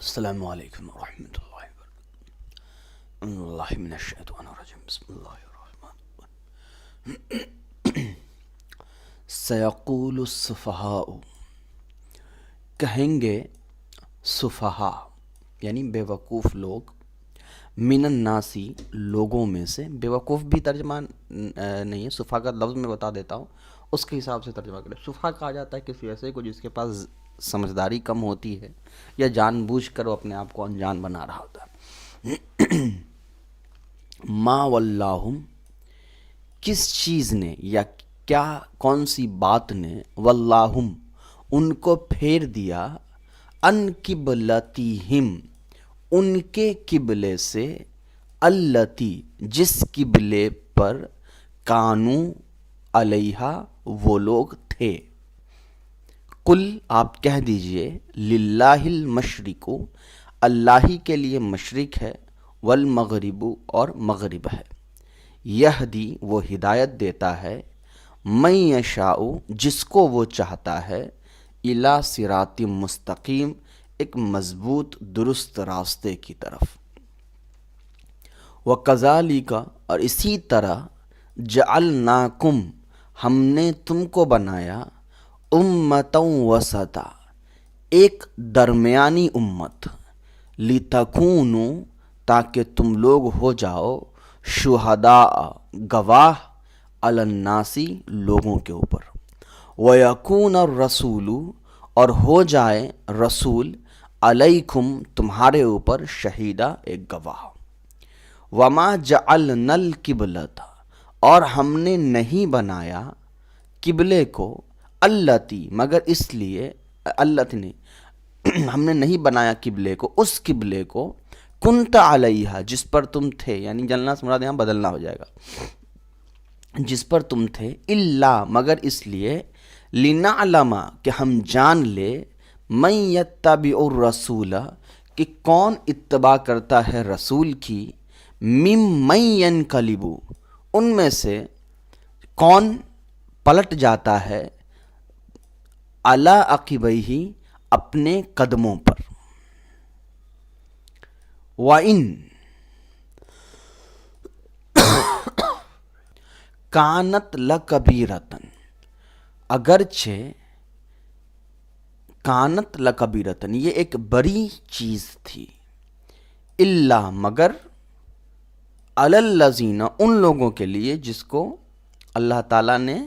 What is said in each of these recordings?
السلام علیکم ورحمۃ اللہ وبرکاتہ اللہ من الشیطان الرجیم بسم اللہ الرحمن سیقول السفہاء، کہیں گے سفہاء یعنی بے وقوف لوگ، من الناسی لوگوں میں سے، بے وقوف بھی ترجمہ نہیں ہے، سفہاء کا لفظ میں بتا دیتا ہوں، اس کے حساب سے ترجمہ کریں۔ سفہاء کہا جاتا ہے کسی ایسے کو جس کے پاس سمجھداری کم ہوتی ہے یا جان بوجھ کر وہ اپنے آپ کو انجان بنا رہا ہوتا ہے۔ ما واللہم، کس چیز نے یا کیا کون سی بات نے، واللہم ان کو پھیر دیا، ان قبلتہم ان کے قبلے سے، التی جس قبلے پر، کانو علیہا وہ لوگ تھے۔ قل آپ کہہ دیجئے، للہ المشرق اللہ ہی کے لیے مشرق ہے، والمغرب اور مغرب ہے، یہدی وہ ہدایت دیتا ہے، من یشاء جس کو وہ چاہتا ہے، الی صراط مستقیم ایک مضبوط درست راستے کی طرف۔ وَكَذَلِكَ اور اسی طرح، جعلناکم ہم نے تم کو بنایا، امتاً وسطا ایک درمیانی امت، لتکونوا تاکہ تم لوگ ہو جاؤ، شہداء گواہ، علی الناس لوگوں کے اوپر، ویکون الرسول اور ہو جائے رسول، علیکم تمہارے اوپر، شہیدہ ایک گواہ۔ وما جعلنا القبلۃ اور ہم نے نہیں بنایا قبلے کو، التی مگر اس لیے، التی نے ہم نے نہیں بنایا قبلے کو، اس قبلے کو، کنت علیہا جس پر تم تھے، یعنی جلنا سے مراد یہاں بدلنا ہو جائے گا، جس پر تم تھے، الا مگر اس لیے، لنعلم کہ ہم جان لے، من یتبع الرسول کہ کون اتباع کرتا ہے رسول کی، ممن ینقلب ان میں سے کون پلٹ جاتا ہے، علی عقبیہ اپنے قدموں پر۔ وَإِن کانت لکبیرۃ اگرچہ، کانت لکبیرۃ یہ ایک بڑی چیز تھی، الا مگر، علی الذین ان لوگوں کے لیے جس کو اللہ تعالیٰ نے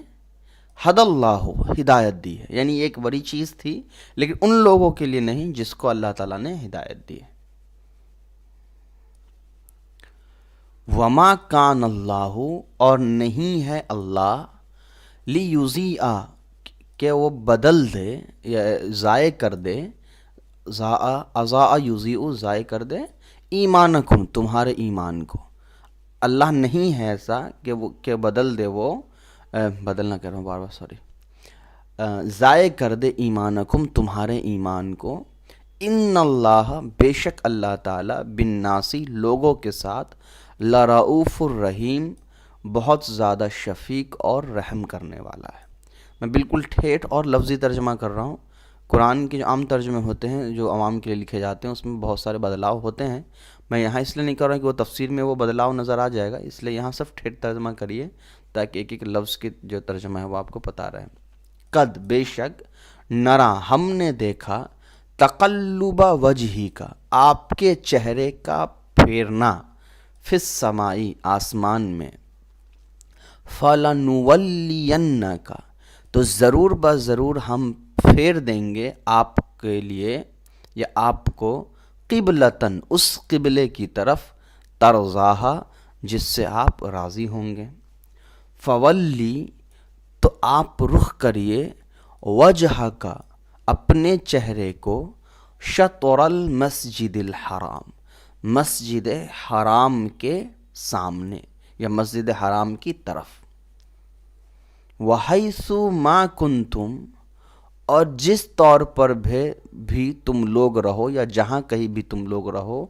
ہد اللہ ہدایت دی ہے، یعنی ایک بڑی چیز تھی لیکن ان لوگوں کے لیے نہیں جس کو اللہ تعالیٰ نے ہدایت دی ہے۔ وما کان اللہ اور نہیں ہے اللہ، لیضیع کہ وہ بدل دے یا ضائع کر دے، اضاء یضیع ضائع کر دے، ایمانکم تمہارے ایمان کو، اللہ نہیں ہے ایسا کہ بدل دے، وہ بدلنا کہہ رہا ہوں بار بار سوری، ضائع کر دے ایمانکم تمہارے ایمان کو، ان اللہ بے شک اللہ تعالیٰ، بالناسی لوگوں کے ساتھ، لرؤوف الرحیم بہت زیادہ شفیق اور رحم کرنے والا ہے۔ میں بالکل ٹھیٹھ اور لفظی ترجمہ کر رہا ہوں، قرآن کے جو عام ترجمے ہوتے ہیں جو عوام کے لیے لکھے جاتے ہیں اس میں بہت سارے بدلاؤ ہوتے ہیں، میں یہاں اس لیے نہیں کر رہا کہ وہ تفسیر میں وہ بدلاؤ نظر آ جائے گا، اس لیے یہاں صرف ٹھیٹھ ترجمہ کریے تاکہ ایک ایک لفظ کی جو ترجمہ ہے وہ آپ کو پتہ رہے۔ قد بے شک، نرا ہم نے دیکھا، تقلب وجہی کا آپ کے چہرے کا پھیرنا، فی السمائی آسمان میں، فلنولینک تو ضرور بضرور ہم پھیر دیں گے آپ کے لیے یا آپ کو، قبلتن اس قبلے کی طرف، ترضاہا جس سے آپ راضی ہوں گے، فولی تو آپ رخ کریے، وجہ کا اپنے چہرے کو، شطر المسجد الحرام مسجد حرام کے سامنے یا مسجد حرام کی طرف، وحیث ما کنتم اور جس طور پر بھی تم لوگ رہو یا جہاں کہیں بھی تم لوگ رہو،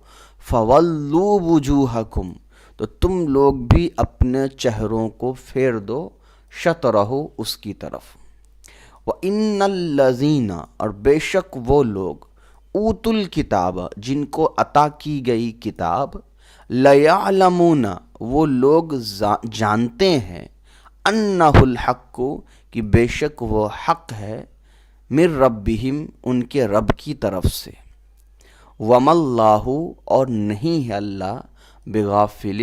فولوا وجوہکم تو تم لوگ بھی اپنے چہروں کو پھیر دو، شطرہ اس کی طرف، وَإِنَّ الَّذِينَ اور بے شک وہ لوگ، اوتل کتاب، جن کو عطا کی گئی کتاب، لیعلمون، وہ لوگ جانتے ہیں، انہ الحق، کہ بے شک وہ حق ہے، من ربہم، ان کے رب کی طرف سے، وما اللہ، اور نہیں ہے اللہ، بغافل،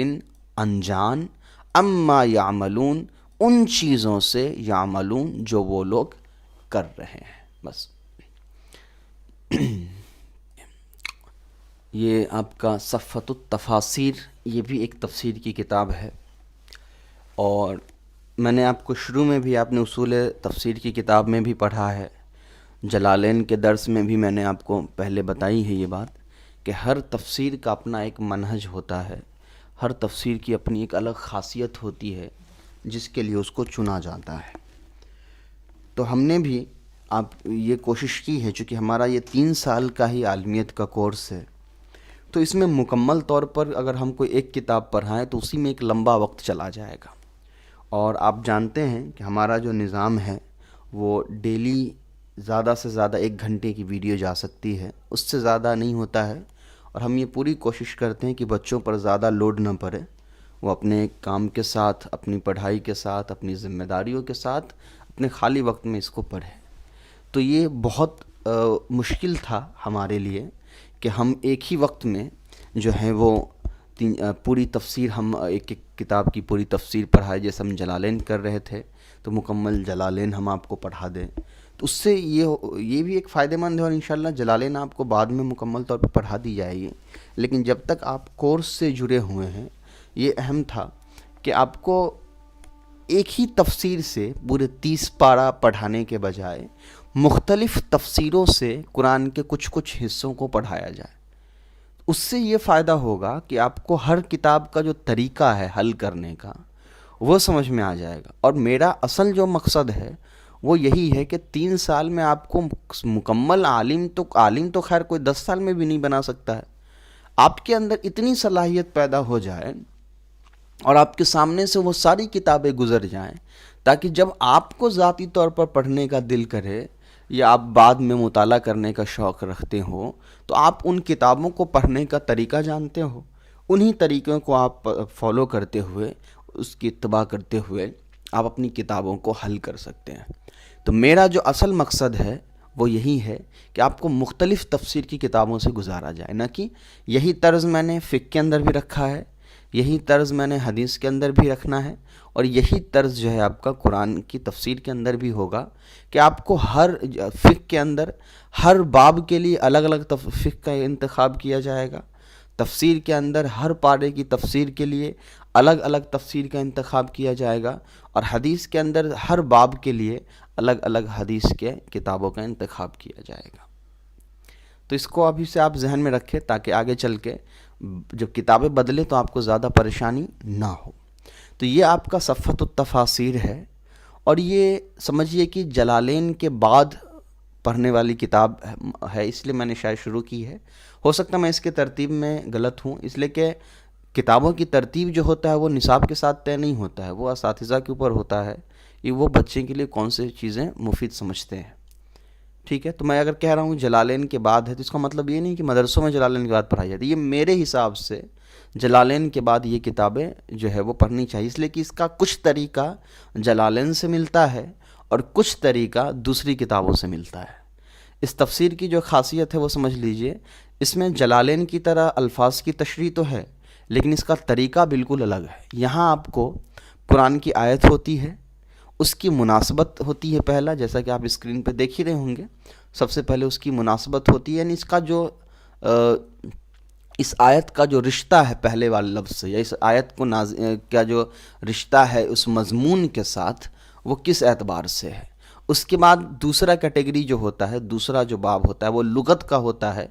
انجان، اما یعملون، ان چیزوں سے، یعملون، جو وہ لوگ کر رہے ہیں۔ بس یہ آپ کا صفۃ التفاسیر، یہ بھی ایک تفسیر کی کتاب ہے، اور میں نے آپ کو شروع میں بھی، آپ نے اصول تفسیر کی کتاب میں بھی پڑھا ہے، جلالین کے درس میں بھی میں نے آپ کو پہلے بتائی ہے یہ بات، کہ ہر تفسیر کا اپنا ایک منہج ہوتا ہے، ہر تفسیر کی اپنی ایک الگ خاصیت ہوتی ہے جس کے لیے اس کو چنا جاتا ہے۔ تو ہم نے بھی آپ یہ کوشش کی ہے، چونکہ ہمارا یہ 3 سال کا ہی عالمیت کا کورس ہے، تو اس میں مکمل طور پر اگر ہم کوئی ایک کتاب پڑھائیں تو اسی میں ایک لمبا وقت چلا جائے گا، اور آپ جانتے ہیں کہ ہمارا جو نظام ہے وہ ڈیلی زیادہ سے زیادہ 1 گھنٹے کی ویڈیو جا سکتی ہے، اس سے زیادہ نہیں ہوتا ہے، اور ہم یہ پوری کوشش کرتے ہیں کہ بچوں پر زیادہ لوڈ نہ پڑے، وہ اپنے کام کے ساتھ، اپنی پڑھائی کے ساتھ، اپنی ذمہ داریوں کے ساتھ اپنے خالی وقت میں اس کو پڑھیں۔ تو یہ بہت مشکل تھا ہمارے لیے کہ ہم ایک ہی وقت میں جو ہے وہ پوری تفسیر، ہم ایک کتاب کی پوری تفسیر پڑھائے، جیسے ہم جلالین کر رہے تھے تو مکمل جلالین ہم آپ کو پڑھا دیں، تو اس سے یہ بھی ایک فائدہ مند ہے، اور انشاءاللہ جلالین آپ کو بعد میں مکمل طور پہ پڑھا دی جائے گی، لیکن جب تک آپ کورس سے جڑے ہوئے ہیں یہ اہم تھا کہ آپ کو ایک ہی تفسیر سے پورے 30 پارہ پڑھانے کے بجائے مختلف تفسیروں سے قرآن کے کچھ حصوں کو پڑھایا جائے۔ اس سے یہ فائدہ ہوگا کہ آپ کو ہر کتاب کا جو طریقہ ہے حل کرنے کا وہ سمجھ میں آ جائے گا، اور میرا اصل جو مقصد ہے وہ یہی ہے کہ 3 سال میں آپ کو مکمل عالم تو خیر کوئی 10 سال میں بھی نہیں بنا سکتا ہے، آپ کے اندر اتنی صلاحیت پیدا ہو جائے اور آپ کے سامنے سے وہ ساری کتابیں گزر جائیں، تاکہ جب آپ کو ذاتی طور پر پڑھنے کا دل کرے یا آپ بعد میں مطالعہ کرنے کا شوق رکھتے ہو تو آپ ان کتابوں کو پڑھنے کا طریقہ جانتے ہو، انہی طریقوں کو آپ فالو کرتے ہوئے، اس کی اتباع کرتے ہوئے آپ اپنی کتابوں کو حل کر سکتے ہیں۔ تو میرا جو اصل مقصد ہے وہ یہی ہے کہ آپ کو مختلف تفسیر کی کتابوں سے گزارا جائے، نہ کہ یہی طرز میں نے فقہ کے اندر بھی رکھا ہے، یہی طرز میں نے حدیث کے اندر بھی رکھنا ہے، اور یہی طرز جو ہے آپ کا قرآن کی تفسیر کے اندر بھی ہوگا، کہ آپ کو ہر فقہ کے اندر ہر باب کے لیے الگ الگ فقہ کا انتخاب کیا جائے گا، تفسیر کے اندر ہر پارے کی تفسیر کے لیے الگ الگ تفسیر کا انتخاب کیا جائے گا، اور حدیث کے اندر ہر باب کے لیے الگ الگ حدیث کے کتابوں کا انتخاب کیا جائے گا۔ تو اس کو ابھی سے آپ ذہن میں رکھیں تاکہ آگے چل کے جب کتابیں بدلے تو آپ کو زیادہ پریشانی نہ ہو۔ تو یہ آپ کا صفۃ التفاسیر ہے، اور یہ سمجھیے کہ جلالین کے بعد پڑھنے والی کتاب ہے، اس لیے میں نے شاید شروع کی ہے، ہو سکتا میں اس کے ترتیب میں غلط ہوں، اس لیے کہ کتابوں کی ترتیب جو ہوتا ہے وہ نصاب کے ساتھ طے نہیں ہوتا ہے، وہ اساتذہ کے اوپر ہوتا ہے کہ وہ بچے کے لیے کون سے چیزیں مفید سمجھتے ہیں، ٹھیک ہے۔ تو میں اگر کہہ رہا ہوں جلالین کے بعد ہے تو اس کا مطلب یہ نہیں کہ مدرسوں میں جلالین کے بعد پڑھائی جاتی ہے، یہ میرے حساب سے جلالین کے بعد یہ کتابیں جو ہے وہ پڑھنی چاہیے، اس لیے کہ اس کا کچھ طریقہ جلالین سے ملتا ہے اور کچھ طریقہ دوسری کتابوں سے ملتا ہے۔ اس تفسیر کی جو خاصیت ہے وہ سمجھ لیجئے، اس میں جلالین کی طرح الفاظ کی تشریح تو ہے لیکن اس کا طریقہ بالکل الگ ہے۔ یہاں آپ کو قرآن کی آیت ہوتی ہے، اس کی مناسبت ہوتی ہے، پہلا جیسا کہ آپ اسکرین پہ دیکھ ہی رہے ہوں گے، سب سے پہلے اس کی مناسبت ہوتی ہے، یعنی اس کا جو اس آیت کا جو رشتہ ہے پہلے والے لفظ سے، یا اس آیت کو کا جو رشتہ ہے اس مضمون کے ساتھ وہ کس اعتبار سے ہے۔ اس کے بعد دوسرا کیٹیگری جو ہوتا ہے، دوسرا جو باب ہوتا ہے وہ لغت کا ہوتا ہے،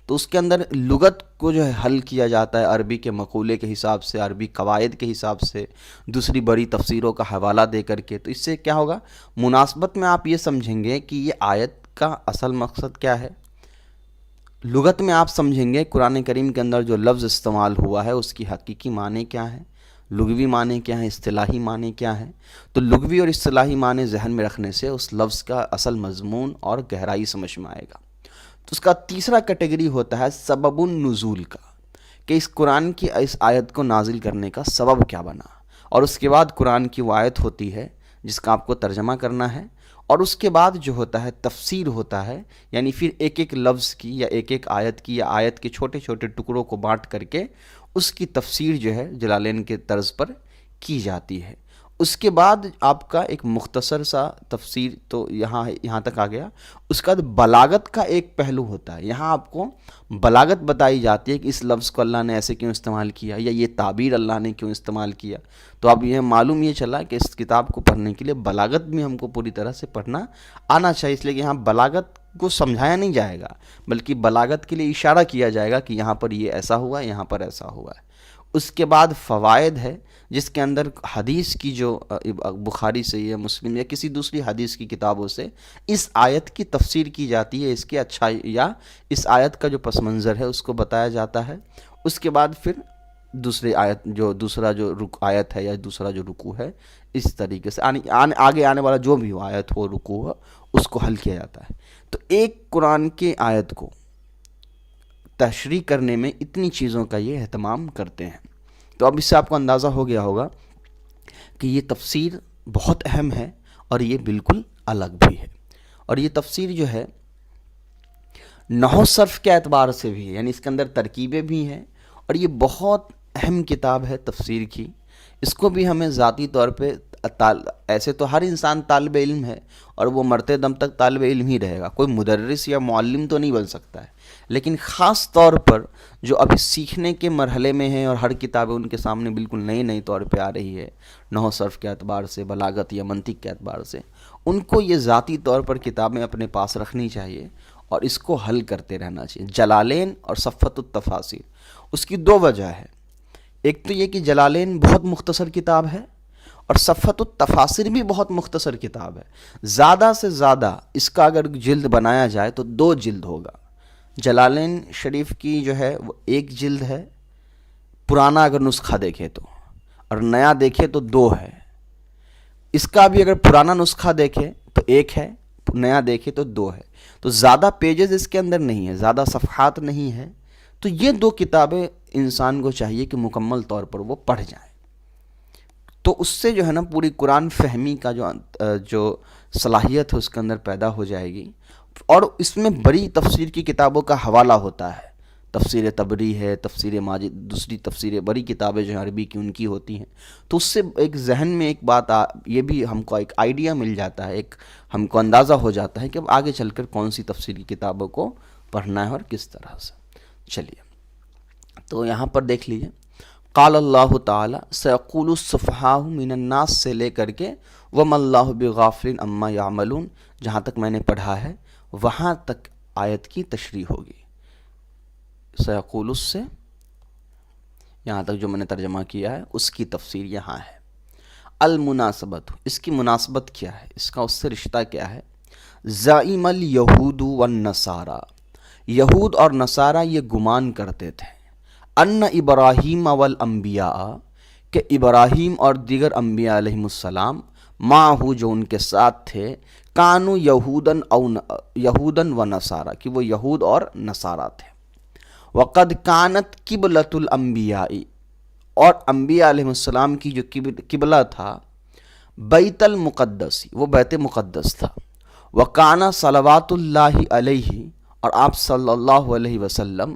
تو اس کے اندر لغت کو جو ہے حل کیا جاتا ہے عربی کے مقولے کے حساب سے، عربی قواعد کے حساب سے، دوسری بڑی تفسیروں کا حوالہ دے کر کے۔ تو اس سے کیا ہوگا، مناسبت میں آپ یہ سمجھیں گے کہ یہ آیت کا اصل مقصد کیا ہے، لغت میں آپ سمجھیں گے قرآن کریم کے اندر جو لفظ استعمال ہوا ہے اس کی حقیقی معنی کیا ہے، لغوی معنی کیا ہے، اصطلاحی معنی کیا ہے۔ تو لغوی اور اصطلاحی معنی ذہن میں رکھنے سے اس لفظ کا اصل مضمون اور گہرائی سمجھ میں آئے گا۔ تو اس کا تیسرا کیٹیگری ہوتا ہے سبب النزول کا، کہ اس قرآن کی اس آیت کو نازل کرنے کا سبب کیا بنا، اور اس کے بعد قرآن کی وہ آیت ہوتی ہے جس کا آپ کو ترجمہ کرنا ہے، اور اس کے بعد جو ہوتا ہے تفسیر ہوتا ہے، یعنی پھر ایک ایک لفظ کی یا ایک ایک آیت کی یا آیت کے چھوٹے چھوٹے ٹکڑوں کو بانٹ کر کے اس کی تفسیر جو ہے جلالین کے طرز پر کی جاتی ہے۔ اس کے بعد آپ کا ایک مختصر سا تفسیر تو یہاں تک آ گیا۔ اس کے بعد بلاغت کا ایک پہلو ہوتا ہے، یہاں آپ کو بلاغت بتائی جاتی ہے کہ اس لفظ کو اللہ نے ایسے کیوں استعمال کیا یا یہ تعبیر اللہ نے کیوں استعمال کیا۔ تو اب یہ معلوم یہ چلا کہ اس کتاب کو پڑھنے کے لیے بلاغت بھی ہم کو پوری طرح سے پڑھنا آنا چاہیے، اس لیے کہ یہاں بلاغت کو سمجھایا نہیں جائے گا بلکہ بلاغت کے لیے اشارہ کیا جائے گا کہ یہاں پر یہ ایسا ہوا ہے، یہاں پر ایسا ہوا ہے۔ اس کے بعد فوائد ہے، جس کے اندر حدیث کی جو بخاری سے یا مسلم یا کسی دوسری حدیث کی کتابوں سے اس آیت کی تفسیر کی جاتی ہے، اس کے اچھائی یا اس آیت کا جو پس منظر ہے اس کو بتایا جاتا ہے۔ اس کے بعد پھر دوسری آیت دوسرا جو آیت ہے یا دوسرا جو رکوع ہے، اس طریقے سے آگے آنے والا جو بھی آیت ہو رکوع ہو اس کو حل کیا جاتا ہے۔ تو ایک قرآن کے آیت کو تشریح کرنے میں اتنی چیزوں کا یہ اہتمام کرتے ہیں۔ تو اب اس سے آپ کو اندازہ ہو گیا ہوگا کہ یہ تفسیر بہت اہم ہے اور یہ بالکل الگ بھی ہے، اور یہ تفسیر جو ہے نحو صرف کے اعتبار سے بھی ہے، یعنی اس کے اندر ترکیبیں بھی ہیں، اور یہ بہت اہم کتاب ہے تفسیر کی۔ اس کو بھی ہمیں ذاتی طور پہ ایسے تو ہر انسان طالب علم ہے اور وہ مرتے دم تک طالب علم ہی رہے گا، کوئی مدرس یا معلم تو نہیں بن سکتا ہے، لیکن خاص طور پر جو ابھی سیکھنے کے مرحلے میں ہیں اور ہر کتابیں ان کے سامنے بالکل نئی طور پہ آ رہی ہے نحو صرف کے اعتبار سے، بلاغت یا منطق کے اعتبار سے، ان کو یہ ذاتی طور پر کتابیں اپنے پاس رکھنی چاہیے اور اس کو حل کرتے رہنا چاہیے۔ جلالین اور صفۃ التفاسیر، اس کی دو وجہ ہے، ایک تو یہ کہ جلالین بہت مختصر کتاب ہے اور صفۃ التفاسیر بھی بہت مختصر کتاب ہے۔ زیادہ سے زیادہ اس کا اگر جلد بنایا جائے تو 2 جلد ہوگا۔ جلالین شریف کی جو ہے وہ 1 جلد ہے، پرانا اگر نسخہ دیکھے تو، اور نیا دیکھے تو 2 ہے۔ اس کا بھی اگر پرانا نسخہ دیکھے تو 1 ہے، نیا دیکھے تو 2 ہے، تو زیادہ پیجز اس کے اندر نہیں ہے، زیادہ صفحات نہیں ہے۔ تو یہ 2 کتابیں انسان کو چاہیے کہ مکمل طور پر وہ پڑھ جائیں، تو اس سے جو ہے نا پوری قرآن فہمی کا جو صلاحیت ہے اس کے اندر پیدا ہو جائے گی۔ اور اس میں بڑی تفسیر کی کتابوں کا حوالہ ہوتا ہے، تفسیر طبری ہے، تفسیر ماجد، دوسری تفسیر بڑی کتابیں جو عربی کی ان کی ہوتی ہیں، تو اس سے ایک ذہن میں ایک بات یہ بھی ہم کو ایک آئیڈیا مل جاتا ہے، ایک ہم کو اندازہ ہو جاتا ہے کہ اب آگے چل کر کون سی تفسیر کی کتابوں کو پڑھنا ہے اور کس طرح سے۔ چلیے تو یہاں پر دیکھ لیجئے، قال اللہ تعالی سیقول السفہاء من الناس سے لے کر کے وما اللہ بغافل عما یعملون، جہاں تک میں نے پڑھا ہے وہاں تک آیت کی تشریح ہوگی۔ سیقول سے یہاں تک جو میں نے ترجمہ کیا ہے اس کی تفسیر یہاں ہے۔ المناسبت، اس کی مناسبت کیا ہے، اس کا اس سے رشتہ کیا ہے؟ زعیم الیہود والنصارى، یہود اور نصارہ یہ گمان کرتے تھے، ان ابراہیم والانبیاء، کہ ابراہیم اور دیگر انبیاء علیہم السلام، معہو جو ان کے ساتھ تھے، کانو یہودن و نصارہ، کہ وہ یہود اور نصارہ تھے، وقد کانت قبلۃ الانبیاء، اور انبیاء علیہ السلام کی جو قبلہ تھا، بیت المقدس، وہ بیت مقدس تھا، وکانا صلوات اللہ علیہ، اور آپ صلی اللہ علیہ وسلم،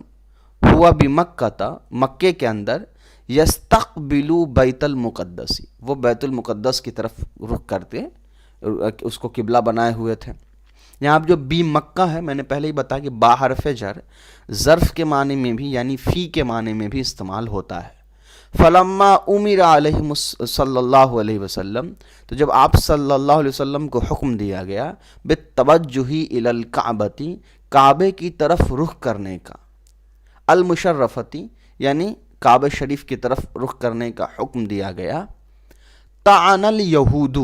ہوا بمکہ، مکے کے اندر، یستقبلو بیت المقدس، وہ بیت المقدس کی طرف رخ کرتے، اس کو قبلہ بنائے ہوئے تھے۔ یہاں جو بی مکہ ہے، میں نے پہلے ہی بتایا کہ با حرف جر ظرف کے معنی میں بھی یعنی فی کے معنی میں بھی استعمال ہوتا ہے۔ فلما امر علیہ صلی اللہ علیہ وسلم، تو جب آپ صلی اللہ علیہ وسلم کو حکم دیا گیا بالتوجہ الی الکعبۃ، کعبے کی طرف رخ کرنے کا، المشرفتی یعنی کعبہ شریف کی طرف رخ کرنے کا حکم دیا گیا، طعن الیہود،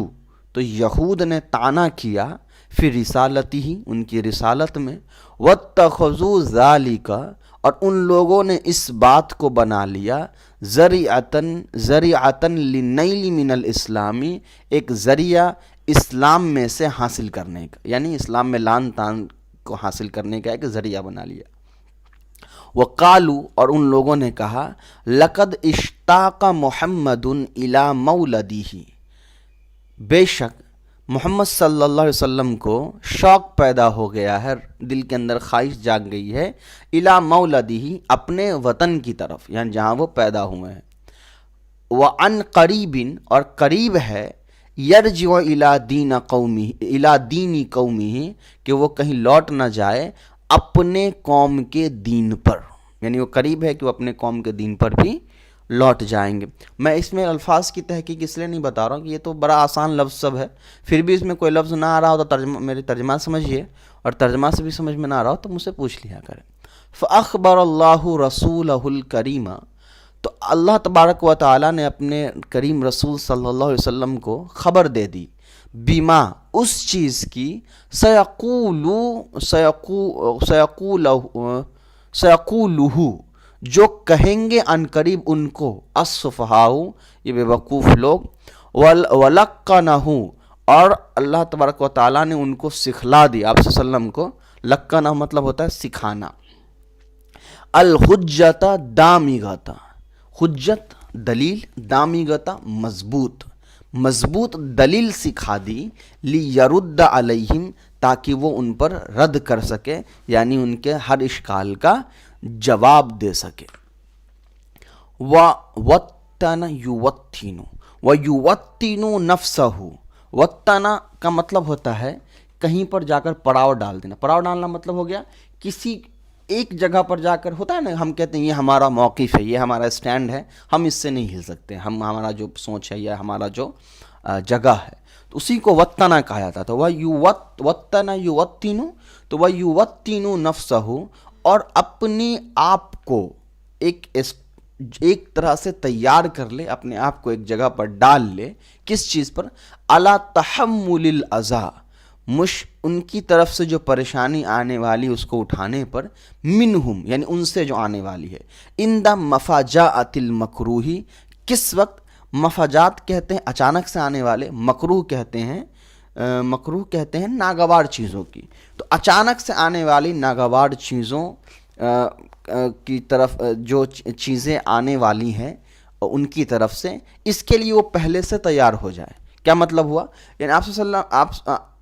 تو یہود نے طعنہ کیا، فی رسالتی ہی، ان کی رسالت میں، واتخذوا ذالک، اور ان لوگوں نے اس بات کو بنا لیا، ذریعتاً للنیل من الاسلامی، ایک ذریعہ اسلام میں سے حاصل کرنے کا، یعنی اسلام میں لان تان کو حاصل کرنے کا ایک ذریعہ بنا لیا۔ وقالو، اور ان لوگوں نے کہا، لقد اشتاق محمد الی مولدہ، بے شک محمد صلی اللہ علیہ وسلم کو شوق پیدا ہو گیا ہے، دل کے اندر خواہش جاگ گئی ہے، الی مولدہ، اپنے وطن کی طرف، یعنی جہاں وہ پیدا ہوئے ہیں، وعن قریب، اور قریب ہے، یرجع الی دین قومہ، کہ وہ کہیں لوٹ نہ جائے اپنے قوم کے دین پر، یعنی وہ قریب ہے کہ وہ اپنے قوم کے دین پر بھی لوٹ جائیں گے۔ میں اس میں الفاظ کی تحقیق اس لیے نہیں بتا رہا ہوں کہ یہ تو بڑا آسان لفظ سب ہے، پھر بھی اس میں کوئی لفظ نہ آ رہا ہو تو میرے ترجمہ سمجھیے، اور ترجمہ سے بھی سمجھ میں نہ آ رہا ہو تو مجھ سے پوچھ لیا کریں۔ فَأَخْبَرَ اللَّهُ رَسُولَهُ الْكَرِيمَ، تو اللہ تبارک و تعالیٰ نے اپنے کریم رسول صلی اللہ علیہ وسلم کو خبر دے دی، بیما، اس چیز کی، سیقولہ، جو کہیں گے ان قریب ان کو، السفہاء، یہ بے وقوف لوگ، ولقنہ، اور اللہ تبارک و تعالیٰ نے ان کو سکھلا دیا، آپ صلی اللہ علیہ وسلم کو، لقنہ مطلب ہوتا ہے سکھانا، الحجت دامغۃ، حجت دلیل، دامغۃ مضبوط دلیل سکھا دی، لیرد علیہم، تاکہ وہ ان پر رد کر سکے، یعنی ان کے ہر اشکال کا جواب دے سکے۔ وَوَطَّنَ يُوَطِّنُ، وَيُوَطِّنُ نَفْسَهُ، وطنا کا مطلب ہوتا ہے کہیں پر جا کر پڑاؤ ڈال دینا۔ پڑاؤ ڈالنا مطلب ہو گیا کسی ایک جگہ پر جا کر، ہوتا ہے نا، ہم کہتے ہیں یہ ہمارا موقف ہے، یہ ہمارا اسٹینڈ ہے، ہم اس سے نہیں ہل سکتے، ہمارا جو سوچ ہے یا ہمارا جو جگہ ہے، تو اسی کو وطنا کہا جاتا تھا۔ وطنا یوطن، تو ویوطن نفسہ، اور اپنے آپ کو ایک طرح سے تیار کر لے، اپنے آپ کو ایک جگہ پر ڈال لے، کس چیز پر؟ علی تحمل الاذی، ان کی طرف سے جو پریشانی آنے والی اس کو اٹھانے پر، منہم، یعنی ان سے جو آنے والی ہے، عند مفاجات المکروہ، کس وقت؟ مفاجات کہتے ہیں اچانک سے آنے والے، مکروہ کہتے ہیں ناگوار چیزوں کی، تو اچانک سے آنے والی ناگوار چیزوں کی طرف، جو چیزیں آنے والی ہیں ان کی طرف سے، اس کے لیے وہ پہلے سے تیار ہو جائے۔ کیا مطلب ہوا؟ یعنی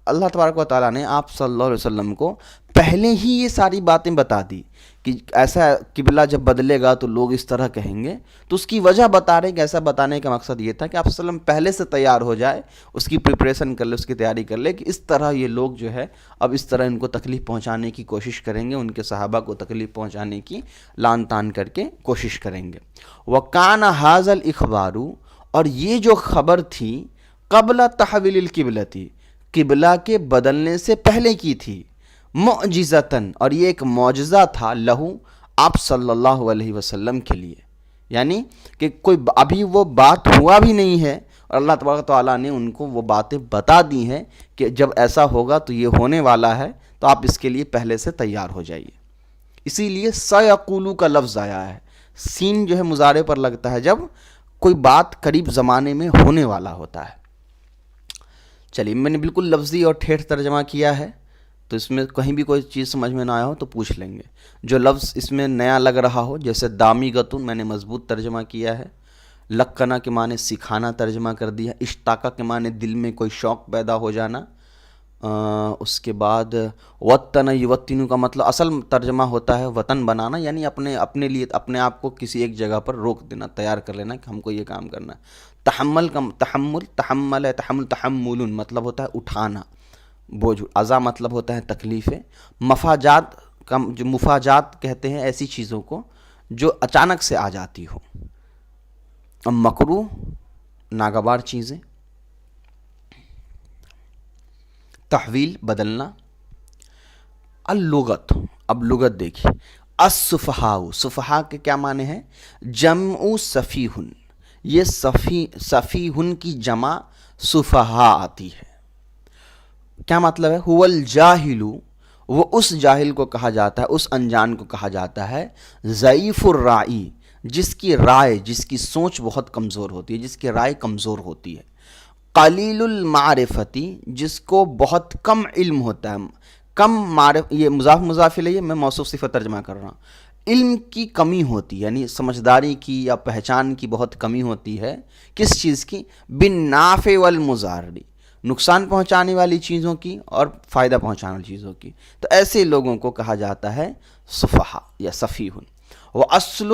اللہ تبارک و تعالیٰ نے آپ صلی اللہ علیہ وسلم کو پہلے ہی یہ ساری باتیں بتا دی کہ ایسا قبلہ جب بدلے گا تو لوگ اس طرح کہیں گے، تو اس کی وجہ بتا رہے کہ ایسا بتانے کا مقصد یہ تھا کہ آپ صلی اللہ علیہ وسلم پہلے سے تیار ہو جائے، اس کی پریپریشن کر لے، اس کی تیاری کر لے کہ اس طرح یہ لوگ جو ہے اب اس طرح ان کو تکلیف پہنچانے کی کوشش کریں گے، ان کے صحابہ کو تکلیف پہنچانے کی لان تان کر کے کوشش کریں گے۔ وَكَانَ هَذَا الْإِخْبَارُ، اور یہ جو خبر تھی، قبل تحویل القبلۃ، قبلہ کے بدلنے سے پہلے کی تھی، معجزتاً، اور یہ ایک معجزہ تھا، لہو، آپ صلی اللہ علیہ وسلم کے لیے، یعنی کہ کوئی ابھی وہ بات ہوا بھی نہیں ہے اور اللہ تبارک تعالیٰ نے ان کو وہ باتیں بتا دی ہیں کہ جب ایسا ہوگا تو یہ ہونے والا ہے، تو آپ اس کے لیے پہلے سے تیار ہو جائیے۔ اسی لیے سیقولو کا لفظ آیا ہے، سین جو ہے مضارع پر لگتا ہے جب کوئی بات قریب زمانے میں ہونے والا ہوتا ہے۔ چلیے، میں نے بالکل لفظی اور ٹھیٹھ ترجمہ کیا ہے، تو اس میں کہیں بھی کوئی چیز سمجھ میں نہ آیا ہو تو پوچھ لیں گے۔ جو لفظ اس میں نیا لگ رہا ہو، جیسے دامغۃ، میں نے مضبوط ترجمہ کیا ہے، لقنا کے معنی سکھانا ترجمہ کر دیا، اشتاقہ کے معنی دل میں کوئی شوق پیدا ہو جانا، اس کے بعد وطن یوطن کا مطلب اصل ترجمہ ہوتا ہے وطن بنانا، یعنی اپنے لیے اپنے آپ کو کسی ایک جگہ پر روک دینا، تیار کر لینا کہ ہم کو یہ کام کرنا ہے۔ تحمل مطلب ہوتا ہے اٹھانا بوجھ، اذا مطلب ہوتا ہے تکلیفیں، مفاجات کا جو مفاجات کہتے ہیں ایسی چیزوں کو جو اچانک سے آ جاتی ہو، مکروہ ناگوار چیزیں، تحویل بدلنا، اللغت، اب لغت دیکھیے، السفہاء، سفہاء کے کیا معنی ہے؟ جمع سفیہ، یہ سفیہن کی جمع سفہاء آتی ہے۔ کیا مطلب ہے؟ هو الجاہل، وہ اس جاہل کو کہا جاتا ہے، اس انجان کو کہا جاتا ہے، ضعیف الرائی، جس کی رائے، جس کی سوچ بہت کمزور ہوتی ہے، جس کی رائے کمزور ہوتی ہے، قلیل المعرفتی، جس کو بہت کم علم ہوتا ہے، کم معرف، یہ مضاف مضاف الیہ، میں موصوف صفت ترجمہ کر رہا ہوں. علم کی کمی ہوتی ہے، یعنی سمجھداری کی یا پہچان کی بہت کمی ہوتی ہے. کس چیز کی؟ بالنافع والمضار، نقصان پہنچانے والی چیزوں کی اور فائدہ پہنچانے والی چیزوں کی. تو ایسے لوگوں کو کہا جاتا ہے سفہا یا سفیہ. وَأَصْلُ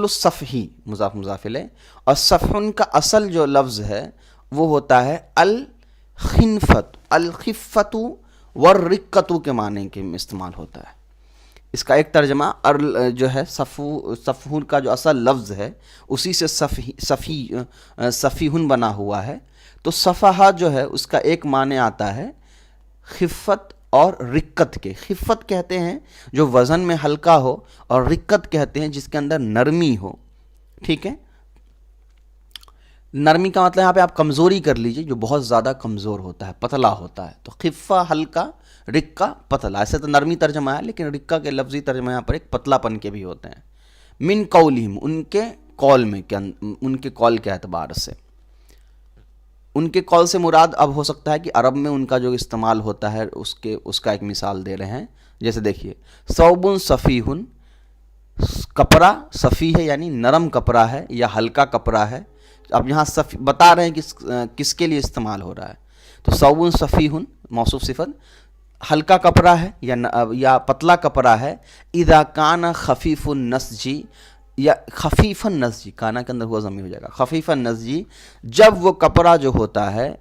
الصَّفْحِ مضاف مضاف الیہ، اور صفحن کا اصل جو لفظ ہے وہ ہوتا ہے الخنفت. الخفت والرقت کے معنی کے میں استعمال ہوتا ہے. اس کا ایک ترجمہ جو ہے صفحون کا جو اصل لفظ ہے اسی سے صفیہن بنا ہوا ہے. تو صفحہ جو ہے اس کا ایک معنی آتا ہے خفت اور رقت کے. خفت کہتے ہیں جو وزن میں ہلکا ہو، اور رقت کہتے ہیں جس کے اندر نرمی ہو. ٹھیک ہے، نرمی کا مطلب یہاں پہ آپ کمزوری کر لیجئے، جو بہت زیادہ کمزور ہوتا ہے، پتلا ہوتا ہے. تو خفہ ہلکا، رقہ پتلا. ایسے تو نرمی ترجمہ ہے، لیکن رقہ کے لفظی ترجمہ یہاں پر ایک پتلا پن کے بھی ہوتے ہیں. من قولہم، ان کے قول میں، ان کے قول کے اعتبار سے. ان کے قول سے مراد اب ہو سکتا ہے کہ عرب میں ان کا جو استعمال ہوتا ہے اس کا ایک مثال دے رہے ہیں. جیسے دیکھیے، ثوب صفیہ، کپڑا صفی ہے یعنی نرم کپڑا ہے یا ہلکا کپڑا ہے. اب یہاں بتا رہے ہیں کہ کس کے لیے استعمال ہو رہا ہے. تو ثوب صفیہ موصوف صفت، ہلکا کپڑا ہے یا پتلا کپڑا ہے. اذا کان خفیف النسج، یا خفیف النسج، کانا کے اندر ہوا ضمیر ہو جائے گا. خفیف النسج، جب وہ کپڑا جو ہوتا ہے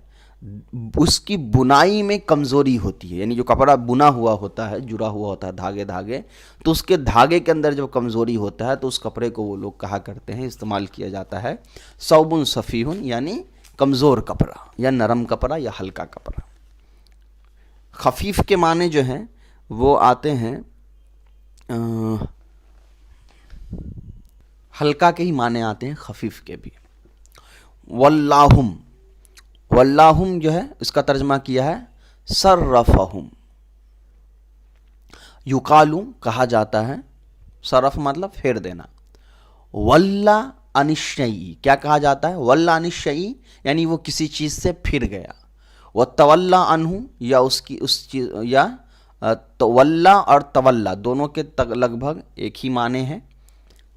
اس کی بنائی میں کمزوری ہوتی ہے، یعنی جو کپڑا بنا ہوا ہوتا ہے، جڑا ہوا ہوتا ہے دھاگے، تو اس کے دھاگے کے اندر جو کمزوری ہوتا ہے تو اس کپڑے کو وہ لوگ کہا کرتے ہیں، استعمال کیا جاتا ہے ثوب صفیہ، یعنی کمزور کپڑا یا نرم کپڑا یا ہلکا کپڑا. خفیف کے معنی جو ہیں وہ آتے ہیں، ہلکا کے ہی معنی آتے ہیں خفیف کے بھی. واللہم جو ہے اس کا ترجمہ کیا ہے صرفہم. یقالو کہا جاتا ہے، صرف مطلب پھیر دینا. ولا عن الشیء، کیا کہا جاتا ہے؟ ولا عن الشیء یعنی وہ کسی چیز سے پھر گیا. وتولا عنہ، یا اس چیز، یا تولا اور تولا دونوں کے لگ بھگ ایک ہی معنی ہے.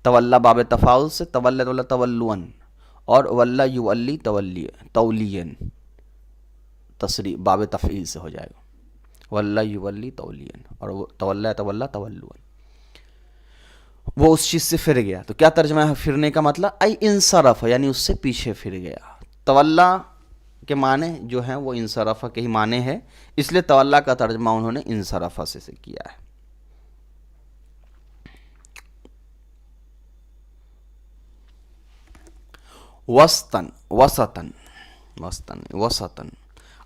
تولا باب تفاعل سے، تولا تولون، اور ولا یولی تولین، تصریح باب تفعیل سے ہو جائے گا. ولا یولی تولین، اور تولا تولون، وہ اس چیز سے پھر گیا. تو کیا ترجمہ ہے پھرنے کا مطلب؟ ای انصرف، یعنی اس سے پیچھے پھر گیا. تولا کے معنی جو ہیں وہ انصرف کے ہی معنی ہے، اس لیے تولا کا ترجمہ انہوں نے انصرف سے کیا ہے. وسطن،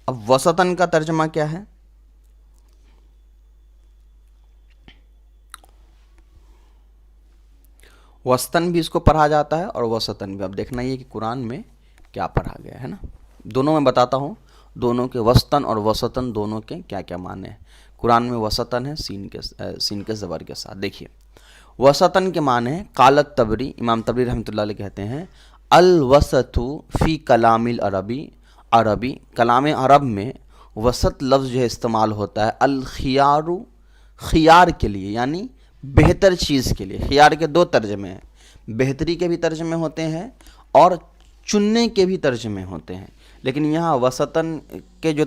اب وسطن کا ترجمہ کیا ہے؟ وسطن بھی اس کو پڑھا جاتا ہے اور وسطن بھی. اب دیکھنا یہ کہ قرآن میں کیا پڑھا گیا ہے نا. دونوں میں بتاتا ہوں، دونوں کے وسطن اور وسطن دونوں کے کیا کیا معنی ہیں. قرآن میں وسطن ہے سین کے زبر کے ساتھ. دیکھیے، وسطن کے معنی ہے، قالت تبری، امام تبری رحمۃ اللہ علیہ کہتے ہیں، الوسط فی کلام عربی، کلام عرب میں وسط لفظ جو ہے استعمال ہوتا ہے الخیار، خیار کے لیے، یعنی بہتر چیز کے لیے. خیار کے دو ترجمے ہیں، بہتری کے بھی ترجمے ہوتے ہیں اور چننے کے بھی ترجمے ہوتے ہیں. لیکن یہاں وسطن کے جو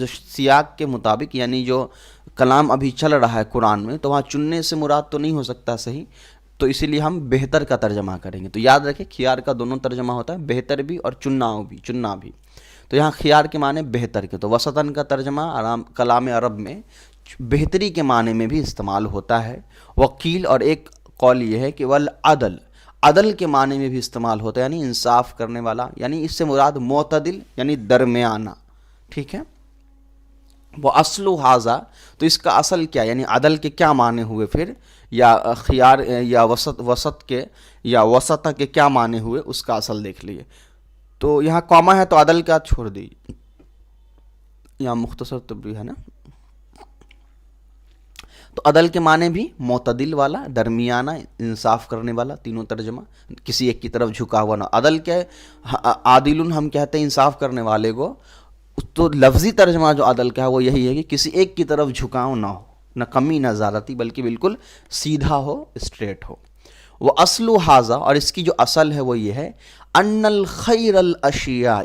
سیاق کے مطابق، یعنی جو کلام ابھی چل رہا ہے قرآن میں، تو وہاں چننے سے مراد تو نہیں ہو سکتا صحیح، تو اسی لیے ہم بہتر کا ترجمہ کریں گے. تو یاد رکھیں خیار کا دونوں ترجمہ ہوتا ہے، بہتر بھی اور چننا بھی. تو یہاں خیار کے معنی بہتر کے، تو وسطن کا ترجمہ کلام عرب میں بہتری کے معنی میں بھی استعمال ہوتا ہے. وکیل، اور ایک قول یہ ہے کہ والعدل، عدل کے معنی میں بھی استعمال ہوتا ہے، یعنی انصاف کرنے والا، یعنی اس سے مراد معتدل یعنی درمیانہ. ٹھیک ہے. وہ اصل حاضہ، تو اس کا اصل کیا، یعنی عدل کے کیا معنی ہوئے پھر، یا خیار یا وسط کے یا وسطہ کے کیا معنی ہوئے، اس کا اصل دیکھ لیے. تو یہاں قوما ہے تو عدل کا چھوڑ دی، یہاں مختصر تبری ہے نا. تو عدل کے معنی بھی معتدل والا، درمیانہ، انصاف کرنے والا، تینوں ترجمہ، کسی ایک کی طرف جھکا ہوا نہ. عدل کے عادل ہم کہتے ہیں انصاف کرنے والے کو، تو لفظی ترجمہ جو عدل کا ہے وہ یہی ہے کہ کسی ایک کی طرف جھکاؤ نہ ہو، نہ کمی نہ زیادتی، بلکہ بالکل سیدھا ہو، اسٹریٹ ہو۔ وہ اصل حاضہ، اور اس کی جو اصل ہے وہ یہ ہے، ان الخیر الاشیاء،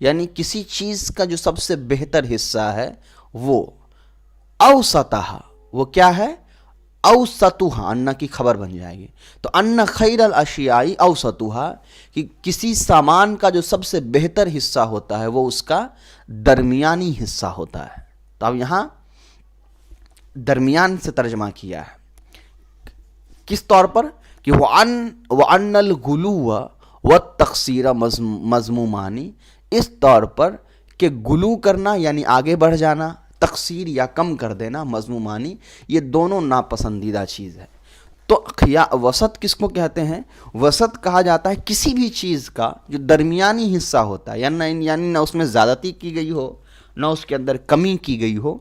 یعنی کسی چیز کا جو سب سے بہتر حصہ ہے وہ اوسطھا، وہ کیا ہے؟ اوسطھا، ان کی خبر بن جائے گی، تو ان خیر الاشیاء اوسطھا، کہ کسی سامان کا جو سب سے بہتر حصہ ہوتا ہے وہ اس کا درمیانی حصہ ہوتا ہے۔ تو اب یہاں درمیان سے ترجمہ کیا ہے، کس طور پر کہ وَأَنَّ الْغُلُوَّ وَالتَّقْصِيرَ مذمومانی، اس طور پر کہ غلو کرنا یعنی آگے بڑھ جانا، تقصیر یا کم کر دینا مذمومانی، یہ دونوں ناپسندیدہ چیز ہے۔ تو وسط کس کو کہتے ہیں؟ وسط کہا جاتا ہے کسی بھی چیز کا جو درمیانی حصہ ہوتا ہے، یعنی نہ اس میں زیادتی کی گئی ہو نہ اس کے اندر کمی کی گئی ہو،